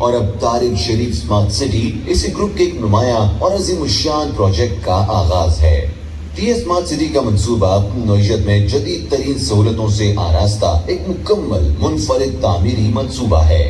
اور اب طارق شریف smart city اسی گروپ کے ایک نمایاں اور عظیم الشان پروجیکٹ کا آغاز ہے۔ ٹی ایس اسمارٹ سٹی کا منصوبہ نوعیت میں جدید ترین سہولتوں سے آراستہ ایک مکمل منفرد تعمیری منصوبہ ہے۔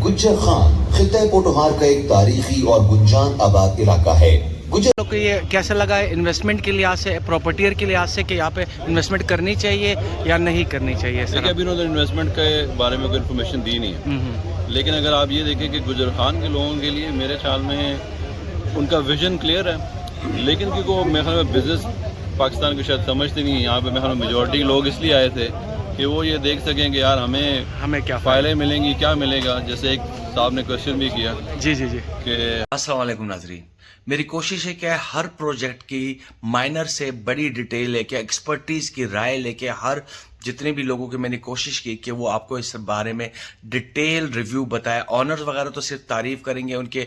گجر خان خطہ پوٹوہار کا ایک تاریخی اور گنجان آباد علاقہ ہے۔ لوگ کو یہ کیسا لگا ہے انویسٹمنٹ کے لحاظ سے، پراپرٹیئر کے لحاظ سے، کہ یہاں پہ انویسٹمنٹ کرنی چاہیے یا نہیں کرنی چاہیے؟ سر ابھی انہوں نے انویسٹمنٹ کے بارے میں کوئی انفارمیشن دی نہیں ہے، لیکن اگر آپ یہ دیکھیں کہ گجر خان کے لوگوں کے لیے میرے خیال میں ان کا ویژن کلیئر ہے، لیکن کیونکہ وہ میرے خیال میں بزنس پاکستان کو شاید سمجھتے نہیں ہیں۔ یہاں پہ میرے خیال میں میجورٹی لوگ اس لیے آئے تھے کہ وہ یہ دیکھ سکیں کہ یار ہمیں کیا فائدے ملیں گی، کیا ملے گا۔ جیسے ایک صاحب نے کوشچن بھی کیا جی کہ السلام علیکم ناظرین، میری کوشش ہے کہ ہر پروجیکٹ کی مائنر سے بڑی ڈیٹیل لے کے، ایکسپرٹیز کی رائے لے کے، ہر جتنے بھی لوگوں کی میں نے کوشش کی کہ وہ آپ کو اس بارے میں ڈیٹیل ریویو بتائے۔ آنرز وغیرہ تو صرف تعریف کریں گے، ان کے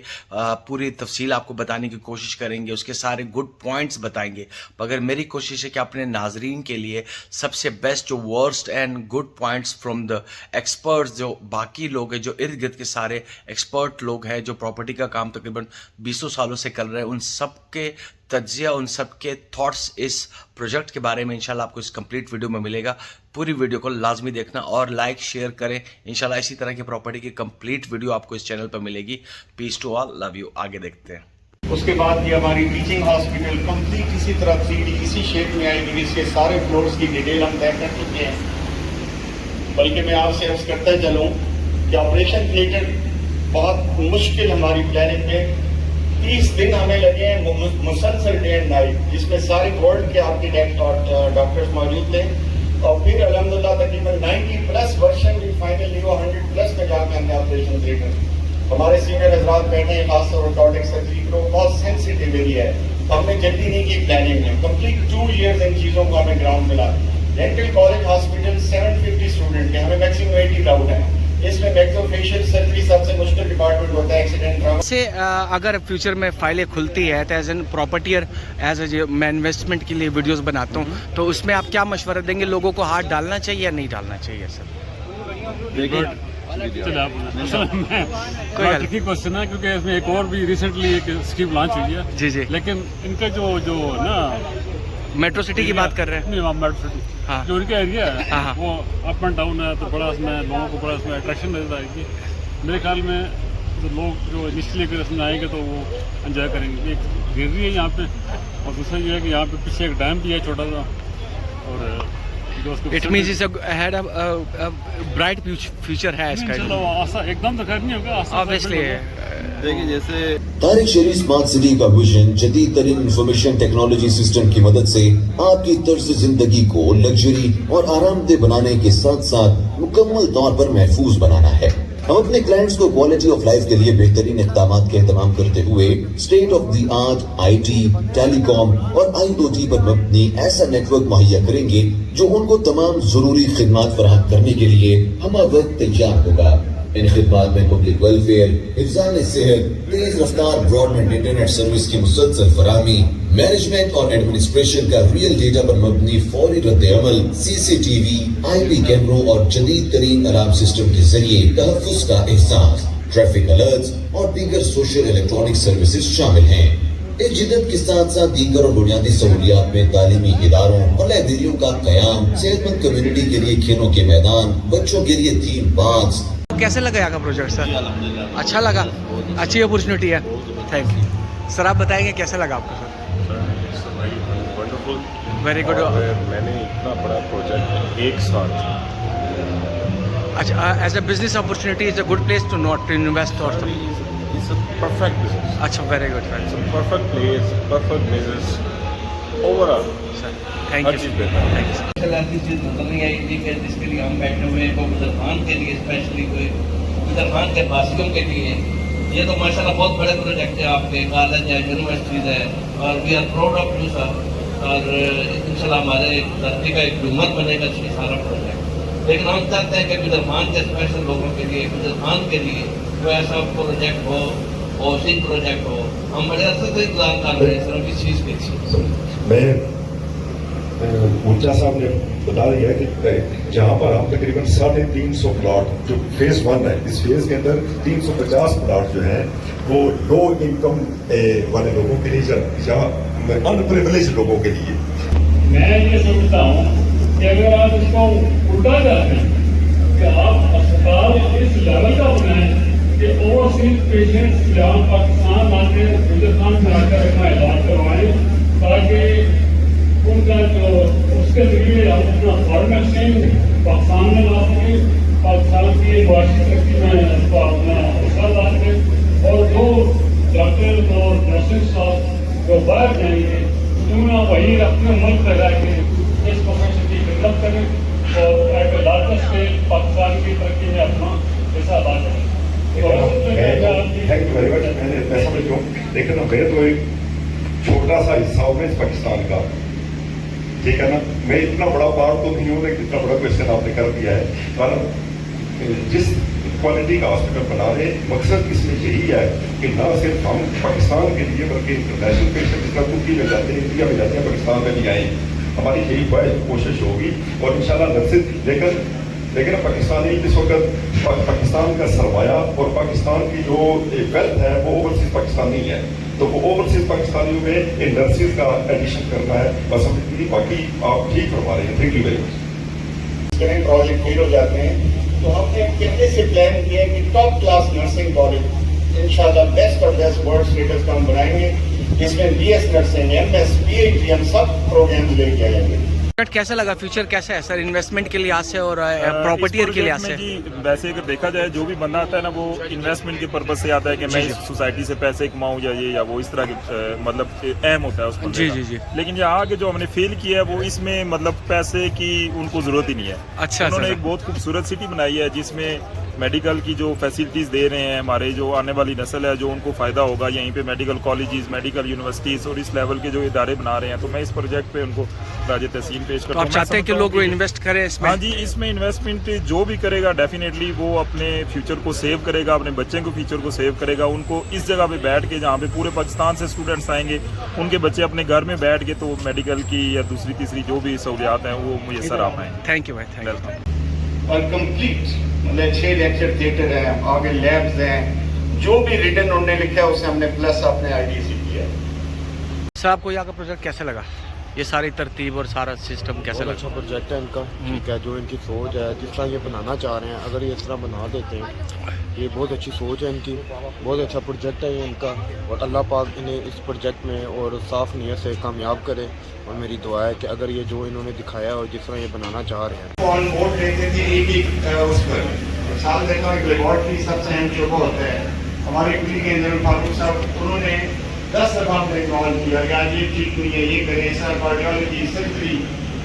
پوری تفصیل آپ کو بتانے کی کوشش کریں گے، اس کے سارے گڈ پوائنٹس بتائیں گے، مگر میری کوشش ہے کہ اپنے ناظرین کے لیے سب سے بیسٹ جو worst and good points from the experts, جو باقی لوگ ہیں، جو ارد گرد کے سارے ایکسپرٹ لوگ ہیں، جو پراپرٹی کا کام تقریباً 20 سالوں سے کر رہے ہیں، ان سب کے تجزیہ، ان سب کے تھاٹس اس پروجیکٹ کے بارے میں انشاءاللہ آپ کو اس کمپلیٹ ویڈیو میں ملے گا۔ پوری ویڈیو کو لازمی دیکھنا اور لائک شیئر کریں۔ انشاءاللہ اسی طرح کی پراپرٹی کی کمپلیٹ ویڈیو آپ کو اس چینل پر ملے گی۔ پیس ٹو آل، لو یو۔ آگے دیکھتے ہیں۔ اس کے بعد یہ ہماری ٹیچنگ ہاسپٹل کمپلیٹ اسی طرح 3D اسی شیپ میں آئے گی، اس کے سارے فلورز کی ڈیٹیل ہم طے کر چکے ہیں۔ بلکہ میں آپ سے عرض کرتا چلوں کہ آپریشن تھیٹر بہت مشکل ہماری پلاننگ میں 30 دن ہمیں لگے ہیں مسلسل ڈے اینڈ نائٹ، جس میں سارے ورلڈ کے آرکیٹیکٹ اور ڈاکٹرز موجود تھے، اور پھر الحمدللہ تقریباً 90+ ورژن بھی فائنلی وہ 100+ میں جا کے ہم نے آپریشن تھیٹر۔ ہمارے سینئر حضرات بیٹھے ہیں، خاص طور پر کارڈک سرجری کو بہت سینسٹیو ایریا ہے، تو ہم نے جلدی نہیں کی پلاننگ میں، کمپلیٹ 2 ایئرز ان چیزوں کو ہمیں گراؤنڈ ملا۔ ڈینٹل کالج ہاسپٹل 750 اسٹوڈنٹ کے، ہمیں میکسیمم 80 لاؤڈ ہیں۔ اس میں میکسوفیشل سرجری سب سے مشکل ڈپارٹمنٹ ہوتا ہے، ایکسیڈنٹ ٹراما سے اگر فیوچر میں فائلیں کھلتی ہے تو ایز این پراپرٹیئر، ایز اے میں انویسٹمنٹ کے لیے ویڈیوز بناتا ہوں، تو اس میں آپ کیا مشورہ دیں گے؟ لوگوں کو ہاتھ ڈالنا چاہیے یا نہیں ڈالنا چاہیے؟ سر کوئی کوشچن ہے، کیونکہ اس میں ایک اور بھی ریسنٹلی ایک اسکیم لانچ ہوئی ہے۔ جی جی، لیکن ان کا جو نا میٹرو سٹی کی بات کر رہے ہیں، نہیں میٹرو سٹی ہاں، جو ان کا ایریا ہے وہ اپ اینڈ ڈاؤن ہے، تو بڑا اس میں لوگوں کو بڑا اس میں اٹریکشن نظر آئے گی۔ میرے خیال میں جو لوگ جو انیشلی اگر اس میں آئیں گے تو وہ انجوائے کریں گے۔ ایک گرینری ہے یہاں پہ، اور دوسرا یہ ہے کہ یہاں پہ پیچھے ایک ڈیم بھی ہے چھوٹا سا، اور it means head bright future ہے اس کا۔ ایک دم تو خیر نہیں ہوگا آبویسلی دیکھیے جیسے طارق شریف اسمارٹ سٹی کا ویژن جدید ترین انفارمیشن ٹیکنالوجی سسٹم کی مدد سے آپ کی طرز زندگی کو لگژری اور آرام دہ بنانے کے ساتھ ساتھ مکمل طور پر محفوظ بنانا ہے۔ ہم اپنے کلائنٹس کو کوالٹی آف لائف کے لیے بہترین اقدامات کا اہتمام کرتے ہوئے state of the art IT، ٹیلی کام اور IoT پر مبنی ایسا نیٹ ورک مہیا کریں گے جو ان کو تمام ضروری خدمات فراہم کرنے کے لیے ہمہ وقت تیار ہوگا۔ ان خدمات میں پبلک ویلفیئر، حفظان صحت، تیز رفتار براڈ بینڈ انٹرنیٹ سروس کی مسلسل فراہمی، مینجمنٹ اور ایڈمنسٹریشن کا ریئل ڈیٹا پر مبنی فوری رد عمل، CCTV، IP کیمروں اور جدید ترین الارم سسٹم کے ذریعے تحفظ کا احساس، ٹریفک الرٹس اور دیگر سوشل الیکٹرانک سروسز شامل ہیں۔ اس جدت کے ساتھ ساتھ دیگر اور بنیادی سہولیات میں تعلیمی اداروں اور لائبریریوں کا قیام، صحت مند کمیونٹی کے لیے کھیلوں کے میدان، بچوں کے لیے تھیم پارکس۔ کیسے لگا یہاں کا پروجیکٹ سر؟ اچھا لگا، اچھی اپورچونیٹی ہے، تھینک یو سر۔ آپ بتائیں گے کیسا لگا آپ کو؟ Very good. میں نے اتنا بڑا پروجیکٹ ایک ساتھ، اچھا، as a business opportunity is a good place to not invest اور پرفیکٹ بزنس۔ اچھا، very good, perfect place, perfect business over all. Thank you, thank you. کی چیز نظر نہیں آئی تھی کہ جس کے لیے ہم بیٹھے ہوئے ہیں، گجر خان کے لیے اسپیشلی، کوئی گجر خان کے باسیوں کے لیے یہ تو ماشاء اللہ بہت بڑے پروجیکٹ ہیں۔ آپ کے کالج ہے، یونیورسٹیز ہے، اور we are proud of you sir, اور انشاءاللہ ہمارے دھرتی کا ایک جمہور بنے گا یہ سارا پروجیکٹ۔ لیکن ہم چاہتے ہیں کہ گجر خان کے اسپیشل لوگوں کے لیے، گجر خان کے لیے کوئی ایسا پروجیکٹ ہو، ہاؤسنگ پروجیکٹ ہو۔ ہم بڑے عرصے سے انتظار کر رہے ہیں سر اس چیز کے لیے۔ میں ऊंचा साहब ने बता दिया कि जहाँ पर हम तकरीबन 350 प्लॉट जो फेज 1 है, इस फेज के अंदर 350 प्लॉट जो हैं वो लो इनकम वाले लोगों के लिए या अनप्रिविलेज लोगों के लिए। मैं ये समझता हूँ कि अगर आप इसको उल्टा जाते हैं कि आप अस्पताल इस लेवल का बनाएं कि ओवरसीज पेशेंट्स जहाँ पाकिस्तान आके हिंदुस्तान में आकर अपना इलाज करवाएं, ताकि उनका जो उसके जरिए हम अपना फॉरेन एक्सचेंज पाकिस्तान में ला सकें, पाकिस्तान की वार्षिक तरक्की में अपना हिस्सा ला सकें, और जो डॉक्टर और नर्सिंग स्टाफ जो बाहर जाएंगे उन्हें वही अपने मुल्क में रह के इस प्रोफेशन की खिदमत करें और at a larger scale Pakistan की तरक्की में अपना हिस्सा ला सकें। Thank you very much. मैं समझ हूँ, लेकिन मैं तो एक छोटा सा हिस्सा हूँ इस पाकिस्तान का, ठीक है ना। मैं इतना बड़ा पार्ट तो नहीं हूँ, लेकिन इतना बड़ा क्वेश्चन आपने कर दिया है। पर जिस क्वालिटी का हॉस्पिटल बना रहे, मकसद इसमें यही है कि न सिर्फ हम पाकिस्तान के लिए बल्कि इंटरनेशनल पेशेंट जिस तरह तुर्की में जाते हैं, इंडिया में जाते हैं, पाकिस्तान में भी आए। हमारी यही कोशिश होगी और इंशाल्लाह नर्सिंग लेकिन पाकिस्तानी इस वक्त पाकिस्तान का सरमाया और पाकिस्तान की जो वेल्थ है वो ओवरसीज पाकिस्तानी है, तो वो ओवरसीज पाकिस्तानियों में इन नर्सिस का एडिशन करना है। बस हम इतनी, बाकी आप ठीक फरमा रहे हैं। Thank you very much. Project fail हो जाते हैं तो हमने पहले से प्लान किया है कि टॉप क्लास नर्सिंग कॉलेज इंशाल्लाह बेस्ट और बेस्ट वर्ल्ड स्टेटस का हम बनाएंगे, जिसमें बीएस नर्सिंग, एमएस, पीएचडी हम सब प्रोग्राम लेके आएंगे। कैसा लगा, फ्यूचर कैसा है सर, इन्वेस्टमेंट के लिहाज से और प्रॉपर्टी के लिहाज से? वैसे अगर देखा जाए, जो भी बंदा आता है ना वो इन्वेस्टमेंट के पर्पज से आता है कि मैं इस सोसाइटी से पैसे कमाऊं या ये या वो, इस तरह के मतलब एम होता है उस बंदे का। लेकिन यहाँ आगे जो हमने फील किया है वो इसमें मतलब पैसे की उनको जरूरत ही नहीं है। अच्छा, उन्होंने एक बहुत खूबसूरत सिटी बनाई है जिसमें मेडिकल की जो फैसिलिटीज़ दे रहे हैं, हमारे जो आने वाली नस्ल है जो उनको फ़ायदा होगा, यहीं पे मेडिकल कॉलेजेस, मेडिकल यूनिवर्सिटीज़ और इस लेवल के जो इदारे बना रहे हैं, तो मैं इस प्रोजेक्ट पे उनको राज तहसीन पेश करता हूं। आप चाहते हैं कि लोग इन्वेस्ट करें इसमें? हाँ जी, इसमें इन्वेस्टमेंट जो भी करेगा डेफिनेटली वो अपने फ्यूचर को सेव करेगा, अपने बच्चे को फ्यूचर को सेव करेगा। उनको इस जगह पे बैठ के जहाँ पे पूरे पाकिस्तान से स्टूडेंट्स आएंगे, उनके बच्चे अपने घर में बैठ के तो मेडिकल की या दूसरी तीसरी जो भी सहूलियात हैं वो मुयसर आ पाएँ। थैंक यू भाई, थैंक यू। और कंप्लीट मतलब 6 लेक्चर थिएटर है, आगे लैब्स हैं, जो भी रिटर्न उन्होंने लिखा है उसे हमने प्लस अपने आईडी से किया है। सर आपको यहाँ का प्रोजेक्ट कैसा लगा, ये सारी तरतीब और सारा सिस्टम कैसा लगा? अच्छा प्रोजेक्ट है इनका, ठीक है। जो इनकी सोच है, जिस तरह ये बनाना चाह रहे हैं, अगर ये इस तरह बना देते हैं, ये बहुत अच्छी सोच है इनकी, बहुत अच्छा प्रोजेक्ट है ये इनका। और अल्लाह पाक इन्हें इस प्रोजेक्ट में और साफ नीयत से कामयाब करे। और मेरी दुआ है कि अगर ये जो इन्होंने दिखाया और जिस तरह ये बनाना चाह रहे हैं, ऑन बोर्ड लेते थे एक उस पर साल देखा एक लेबॉर्ट्री सबसे अहम जो होता है, हमारे कुली के अंदर फारूक साहब उन्होंने 10 दफा हमने कॉल किया, यार ये ठीक नहीं है, ये करें सर, कार्डियोलॉजी, सर्जरी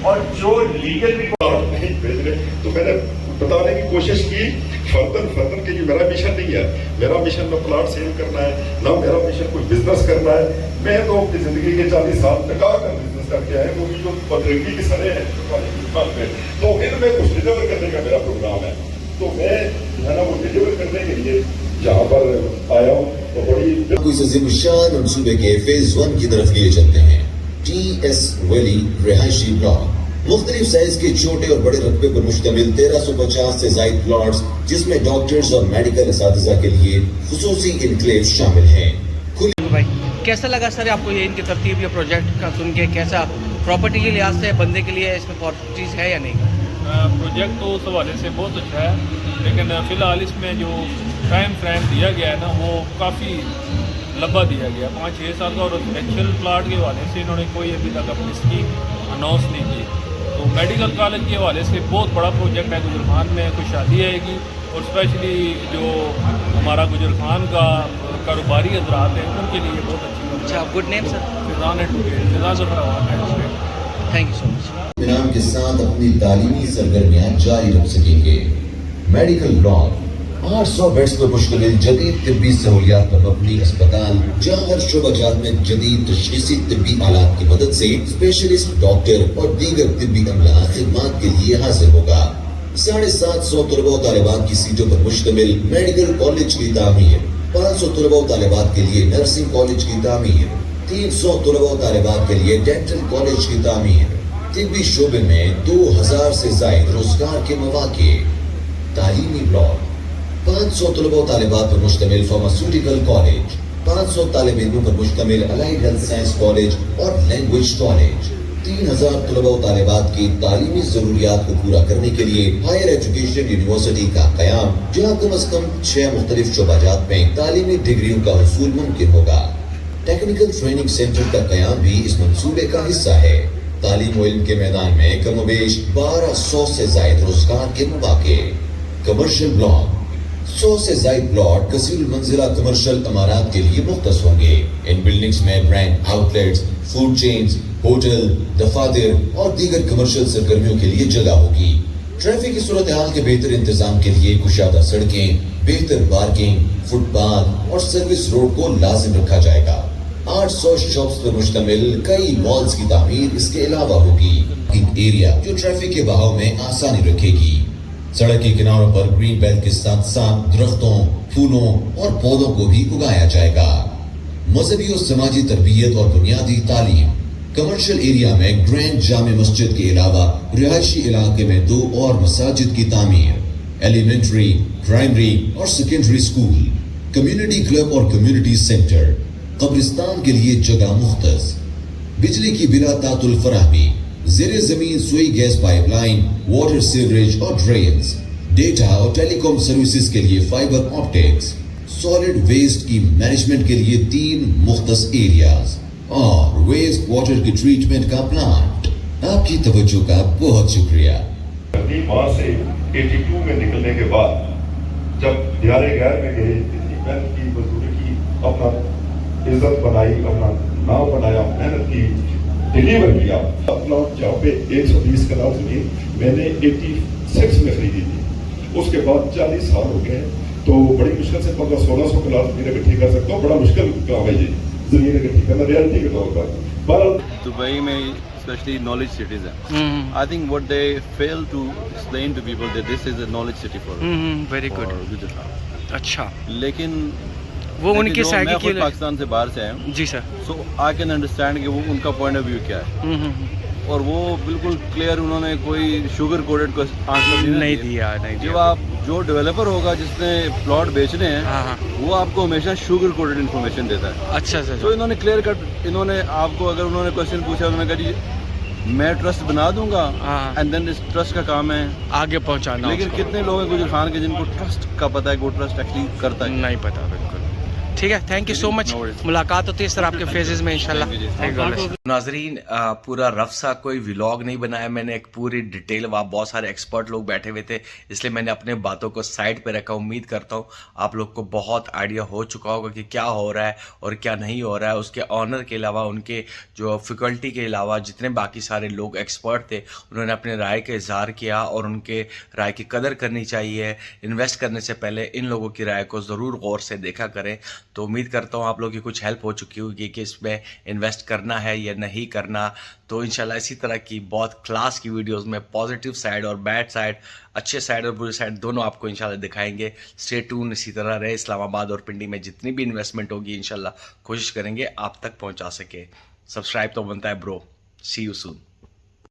और जो लीगल रिकॉर्ड नहीं भेज रहे। तो मैंने बताने की कोशिश की फर्दर के ये मेरा मिशन नहीं है। मेरा मिशन न प्लाट सेल करना है, ना मेरा मिशन कोई बिजनेस करना है। मैं तो अपनी जिंदगी के 40 साल टका कर बिजनेस करके आए, वो भी जो पदरेगी की सरे हैं तो इनमें कुछ डिलीवर करने का मेरा प्रोग्राम है। तो मैं जो है ना वो डिलीवर करने के लिए यहाँ पर आया हूँ। तो बड़ी इस अज़ीमुश्शान मंसूबे के फेज 1 की तरफ लिए चलते हैं। TS वैली रिहायशी ब्लॉक मुख्तलिफ साइज के छोटे और बड़े रकबे पर मुश्तमिल 1350 से जायद प्लॉट्स, जिसमें डॉक्टर्स और मेडिकल असातिज़ा के लिए खुसूसी इनक्लेव शामिल हैं। भाई कैसा लगा सर आपको ये इनकी तरतीब, ये प्रोजेक्ट का सुन के? कैसा प्रॉपर्टी के लिहाज से बंदे के लिए इसमें प्रॉपर्टीज है या नहीं? प्रोजेक्ट तो उस हवाले से बहुत अच्छा है, लेकिन फ़िलहाल इसमें जो टाइम फ्रेम दिया गया है ना वो काफ़ी लंबा दिया गया, 5-6 साल का। और एक्चुअल प्लाट के हवाले से इन्होंने कोई अभी तक अपनी स्कीम अनाउंस नहीं की। तो मेडिकल कॉलेज के हवाले से बहुत बड़ा प्रोजेक्ट है। गुजरखान में कुछ शादी आएगी और स्पेशली जो हमारा गुजरखान का कारोबारी हजरात हैं उनके लिए बहुत अच्छी। अच्छा, good name sir? Fizaan thank you so much. इनाम के साथ अपनी तालीमी सरगर्मियां जारी रख सकेंगे। मेडिकल ब्लॉक 800 बेड्स पर मुश्तमिल जदीद तिब्बी सहूलियात पर मबनी अस्पताल, जहाँ हर शोबाजात में जदीद तशख़ीसी तिब्बी आलात की मदद से स्पेशलिस्ट डॉक्टर और दीगर तिब्बी अमला खिदमात के लिए हाजिर होगा। 750 तलबा तालिबात की सीटों पर मुश्तमिल मेडिकल कॉलेज की तामीर, 500 तलबा तालिबात के लिए नर्सिंग कॉलेज की तामीर, 300 तलबा तालिबात के लिए डेंटल कॉलेज की तामीर, तिब्बी शोबे में 2000 से जायद रोजगार के मौके, तालीमी ब्लॉक, 500 तलबा तालिबात पर मुश्तमिल फार्मास्यूटिकल कॉलेज, 500 तालिब इल्मों पर मुश्तमिल अलाइड हेल्थ साइंस कॉलेज और लैंग्वेज कॉलेज, 3000 तलबा तालिबात की तालीमी जरूरियात को पूरा करने के लिए हायर एजुकेशन यूनिवर्सिटी का कयाम, जहाँ कम अज कम 6 मुख्तलिफ शोबाजात में तालीमी डिग्रियों का हुसूल मुमकिन होगा। टेक्निकल ट्रेनिंग सेंटर का कयाम भी इस मंसूबे का हिस्सा है। तालीम व इल्म के मैदान में कमोबेश 1200 से जायद रोजगार के मौके। कमर्शियल ब्लॉक, 100 से जायद प्लॉट कसीर मंजिला कमर्शियल इमारत के लिए मुख्तस होंगे। इन बिल्डिंग्स में brand outlets, food chains, hotel, दफातर और दीगर कमर्शियल सरगर्मियों के लिए जगह होगी। ट्रैफिक की सूरत हाल के बेहतर इंतजाम के लिए कुशादा सड़कें, बेहतर पार्किंग, फुटपाथ और सर्विस रोड को लाजिम रखा जाएगा। 800 शॉप्स पर मुश्तमिल कई मॉल्स की तामीर इसके अलावा होगी। एक एरिया जो ट्रैफिक के बहाव में आसानी रखेगी। सड़क के किनारों पर ग्रीन बेल्ट के साथ साथ दरख्तों, फूलों और पौधों को भी उगाया जाएगा। मजहबी और समाजी तरबियत और बुनियादी तालीम। कमर्शियल एरिया में ग्रैंड जामे मस्जिद के अलावा रिहायशी इलाके में 2 और मसाजिद की तामीर, एलिमेंट्री, प्राइमरी और सेकेंडरी स्कूल, कम्युनिटी क्लब और कम्युनिटी सेंटर, कब्रिस्तान के लिए जगह मुख्तस, बिजली की बिला तातुल फराहमी, ज़ेरे ज़मीन सुई गैस पाइपलाइन, वाटर सीवरेज और ड्रेन्स, डेटा और टेलीकॉम सर्विसेज के लिए फाइबर ऑप्टिक्स, सॉलिड वेस्ट की मैनेजमेंट के लिए 3 मुख्तस एरियाज और वेस्ट वाटर की ट्रीटमेंट का प्लांट। आपकी तवज्जो का बहुत शुक्रिया। वहाँ से 82 में निकलने के बाद जब दियारे गैर में गए, इतनी मेहनत की, मजदूरी की, अपना इज्जत बनाई, अपना नाम बनाया, मेहनत की, डिलीवर किया। अपना जहाँ पे 120 कनाल जमीन मैंने 86 में खरीदी थी। उसके बाद 40 साल हो गए, तो बड़ी मुश्किल से 1500-1600 कनाल जमीन इकट्ठी कर सकता हूँ। बड़ा मुश्किल काम है ये जमीन इकट्ठी करना रियलिटी के तौर पर। दुबई में especially knowledge cities हैं. I think what they fail to explain to people that this is a knowledge city for very good. Gujarat. अच्छा, लेकिन वो उनकी साइड मैं की खुद पाकिस्तान से बाहर से आया हूँ, जी sir. So I can understand कि वो उनका पॉइंट ऑफ व्यू क्या है, और वो बिल्कुल क्लियर, उन्होंने कोई शुगर कोडेड को आंसर नहीं दिया। जब आप जो डेवलपर होगा जिसने प्लॉट बेचने हैं, वो आपको हमेशा शुगर कोडेड इन्फॉर्मेशन देता है। अच्छा सर। तो इन्होंने क्लियर कट, इन्होंने आपको अगर उन्होंने क्वेश्चन पूछा, उन्होंने कहा जी मैं ट्रस्ट बना दूंगा, एंड देन इस ट्रस्ट का काम है आगे पहुंचाना। लेकिन कितने लोग हैं गुजर खान के जिनको ट्रस्ट का पता है कि वो ट्रस्ट एक्चुअली करता है? नहीं पता। बिल्कुल ठीक है, थैंक यू सो मच। मुलाकात होती है सर आपके फेजेस में इंशाल्लाह। नाजरीन, पूरा रफ सा कोई व्लॉग नहीं बनाया मैंने, एक पूरी डिटेल, वहाँ बहुत सारे एक्सपर्ट लोग बैठे हुए थे, इसलिए मैंने अपने बातों को साइड पे रखा। उम्मीद करता हूँ आप लोग को बहुत आइडिया हो चुका होगा कि क्या हो रहा है और क्या नहीं हो रहा है। उसके ऑनर के अलावा, उनके जो फैकल्टी के अलावा जितने बाकी सारे लोग एक्सपर्ट थे, उन्होंने अपने राय का इजहार किया और उनके राय की कदर करनी चाहिए। इन्वेस्ट करने से पहले इन लोगों की राय को ज़रूर गौर से देखा करें। तो उम्मीद करता हूँ आप लोगों की कुछ हेल्प हो चुकी होगी कि इसमें इन्वेस्ट करना है या नहीं करना। तो इंशाल्लाह इसी तरह की बहुत क्लास की वीडियोस में पॉजिटिव साइड और बैड साइड, अच्छे साइड और बुरे साइड दोनों आपको इंशाल्लाह दिखाएंगे। Stay tune. इसी तरह रहे। इस्लामाबाद और पिंडी में जितनी भी इन्वेस्टमेंट होगी इंशाल्लाह कोशिश करेंगे आप तक पहुँचा सके। सब्सक्राइब तो बनता है ब्रो। C you soon.